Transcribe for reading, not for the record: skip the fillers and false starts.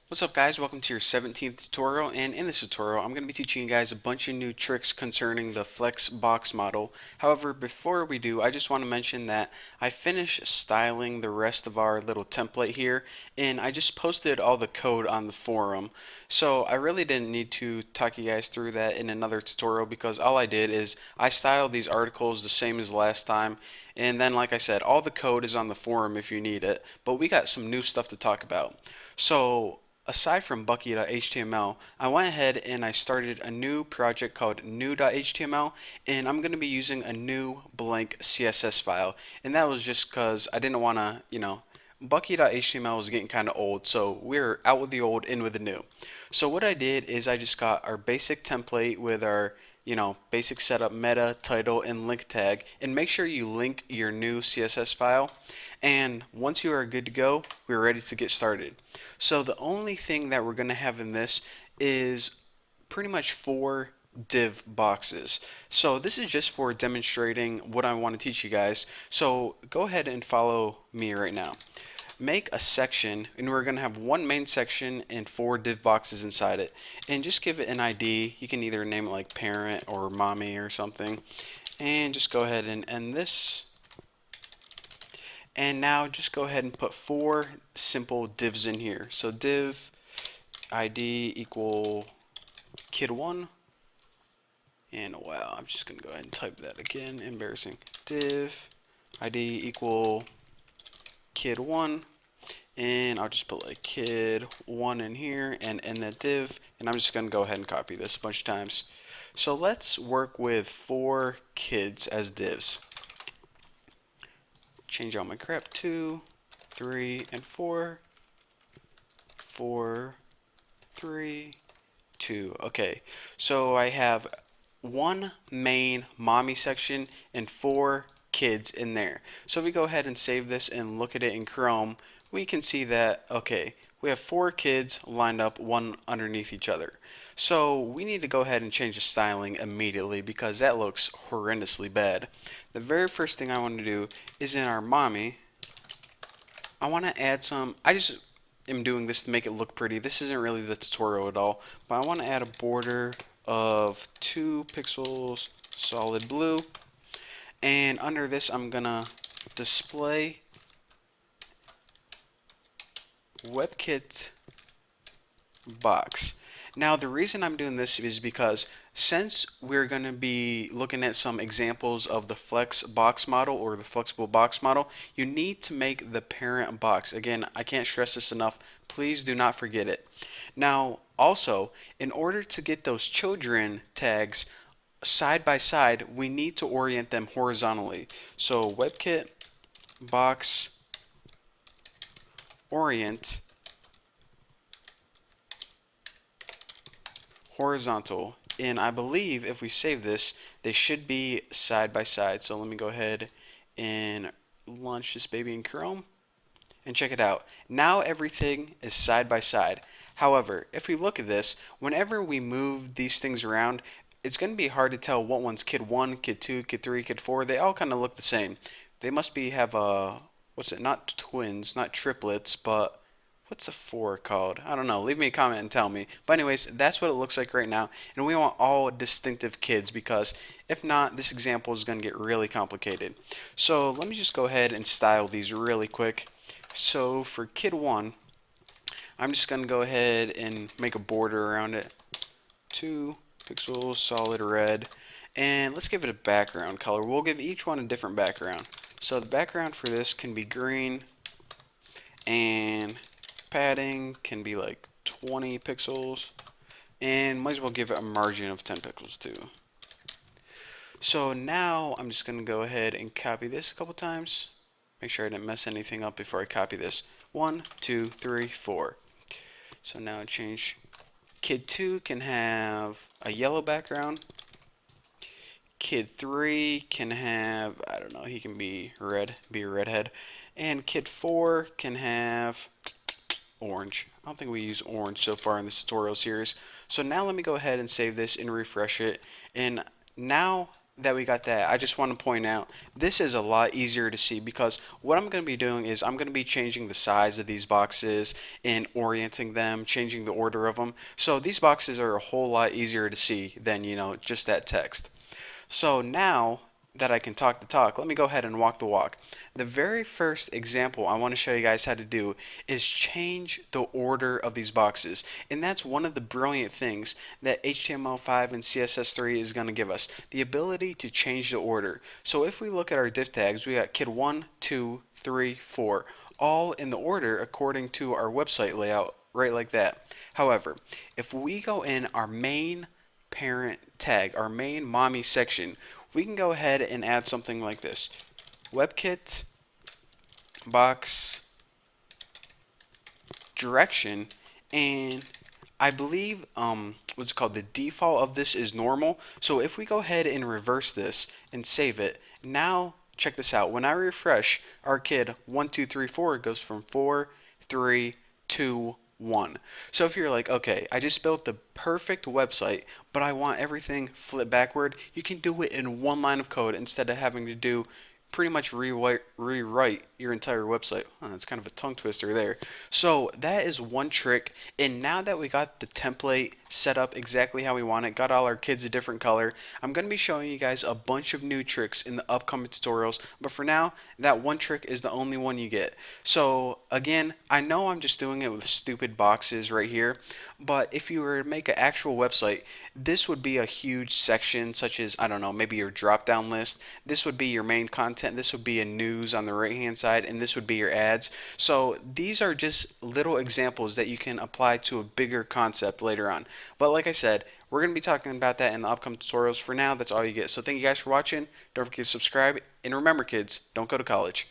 What's up guys, welcome to your 17th tutorial, and in this tutorial I'm going to be teaching you guys a bunch of new tricks concerning the flex box model. However, before we do, I just want to mention that I finished styling the rest of our little template here, and I just posted all the code on the forum. So I really didn't need to talk you guys through that in another tutorial because all I did is I styled these articles the same as last time. And then, like I said, all the code is on the forum if you need it, but we got some new stuff to talk about. So aside from Bucky.html, I went ahead and I started a new project called new.html, and I'm going to be using a new blank CSS file. And that was just because I didn't want to, Bucky.html was getting kind of old, so we're out with the old, in with the new. So what I did is I just got our basic template with our basic setup, meta, title, and link tag, and make sure you link your new CSS file. And once you are good to go, we're ready to get started. So the only thing that we're going to have in this is pretty much four div boxes. So this is just for demonstrating what I want to teach you guys. So go ahead and follow me right now. Make a section, and we're going to have one main section and four div boxes inside it. And just give it an ID. You can either name it like parent or mommy or something. And just go ahead and end this. And now just go ahead and put four simple divs in here. So div ID equal kid1. And wow, I'm just going to go ahead and type that again. Embarrassing. Div ID equal kid1. And I'll just put like kid1 in here and end that div. And I'm just going to go ahead and copy this a bunch of times. So let's work with four kids as divs. Change all my crap. 2, 3, and 4. 4, 3, 2. Okay, so I have one main mommy section and four kids in there. So if we go ahead and save this and look at it in Chrome, we can see that, okay, we have four kids lined up one underneath each other. So we need to go ahead and change the styling immediately because that looks horrendously bad. The very first thing I want to do is in our mommy, I want to add some, I just am doing this to make it look pretty. This isn't really the tutorial at all, but I want to add a border of 2 pixels solid blue, and under this I'm gonna display WebKit box. Now the reason I'm doing this is because since we're going to be looking at some examples of the flex box model or the flexible box model, you need to make the parent box. Again, I can't stress this enough. Please do not forget it. Now also, in order to get those children tags side by side, we need to orient them horizontally. So WebKit box orient horizontal, and I believe if we save this they should be side by side. So let me go ahead and launch this baby in Chrome and check it out. Now everything is side by side. However, if we look at this, whenever we move these things around, it's going to be hard to tell what one's kid 1, kid 2, kid 3, kid 4. They all kind of look the same. They must be have a, what's it, not twins, not triplets, but what's a 4 called? I don't know. Leave me a comment and tell me. But anyways, that's what it looks like right now. And we want all distinctive kids because if not, this example is going to get really complicated. So let me just go ahead and style these really quick. So for kid 1, I'm just going to go ahead and make a border around it. 2 pixels solid red. And let's give it a background color. We'll give each one a different background. So the background for this can be green, and padding can be like 20 pixels, and might as well give it a margin of 10 pixels too. So now I'm just going to go ahead and copy this a couple times. Make sure I didn't mess anything up before I copy this. 1, 2, 3, 4. So now I change. Kid 2 can have a yellow background. Kid 3 can have, I don't know, he can be red, be a redhead. And Kid 4 can have orange. I don't think we use orange so far in this tutorial series. So now let me go ahead and save this and refresh it. And now that we got that, I just want to point out this is a lot easier to see because what I'm going to be doing is I'm going to be changing the size of these boxes and orienting them, changing the order of them. So these boxes are a whole lot easier to see than, just that text. So now that I can talk the talk, let me go ahead and walk the walk. The very first example I want to show you guys how to do is change the order of these boxes. And that's one of the brilliant things that HTML5 and CSS3 is going to give us, the ability to change the order. So if we look at our div tags, we got kid 1, 2, 3, 4, all in the order according to our website layout, right like that. However, if we go in our main parent tag, our main mommy section, we can go ahead and add something like this. WebKit box direction, and I believe what's it called, the default of this is normal. So if we go ahead and reverse this and save it, now check this out. When I refresh, our kid 1 2 3 4 goes from 4 3 2 1. So if you're like, okay, I just built the perfect website, but I want everything flipped backward, you can do it in one line of code instead of having to do pretty much rewrite your entire website. Oh, that's kind of a tongue twister there. So that is one trick. And now that we got the template set up exactly how we want it, got all our kids a different color, I'm going to be showing you guys a bunch of new tricks in the upcoming tutorials. But for now, that one trick is the only one you get. So again, I know I'm just doing it with stupid boxes right here, but if you were to make an actual website, this would be a huge section, such as, I don't know, maybe your drop down list. This would be your main content. This would be a news on the right hand side, and this would be your ads. So these are just little examples that you can apply to a bigger concept later on. But like I said, we're going to be talking about that in the upcoming tutorials. For now, that's all you get. So thank you guys for watching. Don't forget to subscribe. And remember, kids, don't go to college.